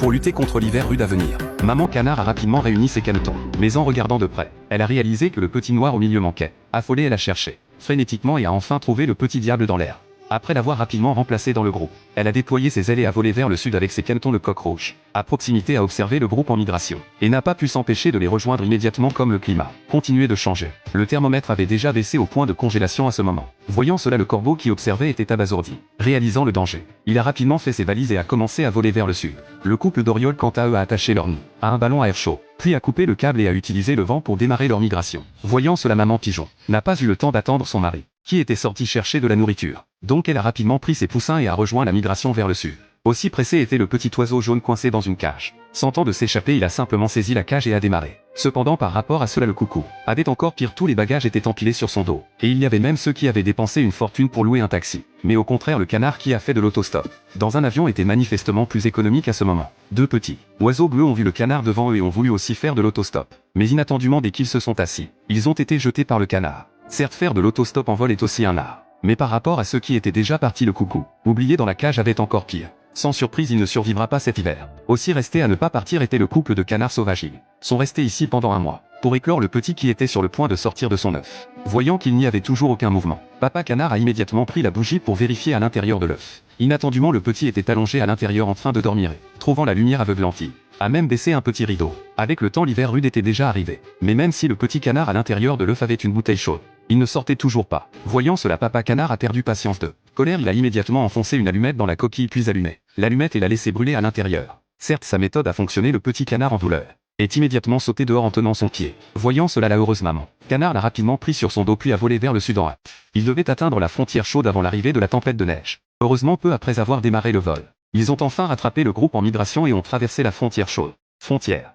Pour lutter contre l'hiver rude à venir, maman canard a rapidement réuni ses canetons. Mais en regardant de près, elle a réalisé que le petit noir au milieu manquait. Affolée, elle a cherché frénétiquement et a enfin trouvé le petit diable dans l'air. Après l'avoir rapidement remplacé dans le groupe, elle a déployé ses ailes et a volé vers le sud avec ses canetons de coq rouge. À proximité, a observé le groupe en migration, et n'a pas pu s'empêcher de les rejoindre immédiatement comme le climat continuait de changer. Le thermomètre avait déjà baissé au point de congélation à ce moment. Voyant cela, le corbeau qui observait était abasourdi. Réalisant le danger, il a rapidement fait ses valises et a commencé à voler vers le sud. Le couple d'orioles quant à eux a attaché leur nid à un ballon à air chaud, puis a coupé le câble et a utilisé le vent pour démarrer leur migration. Voyant cela, maman pigeon n'a pas eu le temps d'attendre son mari, qui était sorti chercher de la nourriture. Donc elle a rapidement pris ses poussins et a rejoint la migration vers le sud. Aussi pressé était le petit oiseau jaune coincé dans une cage. Sentant de s'échapper, il a simplement saisi la cage et a démarré. Cependant, par rapport à cela, le coucou avait encore pire, tous les bagages étaient empilés sur son dos. Et il y avait même ceux qui avaient dépensé une fortune pour louer un taxi. Mais au contraire, le canard qui a fait de l'autostop dans un avion était manifestement plus économique à ce moment. Deux petits oiseaux bleus ont vu le canard devant eux et ont voulu aussi faire de l'autostop. Mais inattendument, dès qu'ils se sont assis, ils ont été jetés par le canard. Certes, faire de l'autostop en vol est aussi un art. Mais par rapport à ceux qui étaient déjà partis, le coucou oublié dans la cage avait encore pire. Sans surprise, il ne survivra pas cet hiver. Aussi resté à ne pas partir était le couple de canards sauvages. Ils sont restés ici pendant un mois, pour éclore le petit qui était sur le point de sortir de son œuf. Voyant qu'il n'y avait toujours aucun mouvement, papa canard a immédiatement pris la bougie pour vérifier à l'intérieur de l'œuf. Inattendument, le petit était allongé à l'intérieur en train de dormir et, trouvant la lumière aveuglante, a même baissé un petit rideau. Avec le temps, l'hiver rude était déjà arrivé. Mais même si le petit canard à l'intérieur de l'œuf avait une bouteille chaude, il ne sortait toujours pas. Voyant cela, papa canard a perdu patience de colère. Il a immédiatement enfoncé une allumette dans la coquille puis allumé l'allumette et l'a laissé brûler à l'intérieur. Certes, sa méthode a fonctionné. Le petit canard en douleur est immédiatement sauté dehors en tenant son pied. Voyant cela, la heureuse maman canard l'a rapidement pris sur son dos puis a volé vers le sud en hâte. Il devait atteindre la frontière chaude avant l'arrivée de la tempête de neige. Heureusement, peu après avoir démarré le vol, ils ont enfin rattrapé le groupe en migration et ont traversé la frontière chaude. Frontière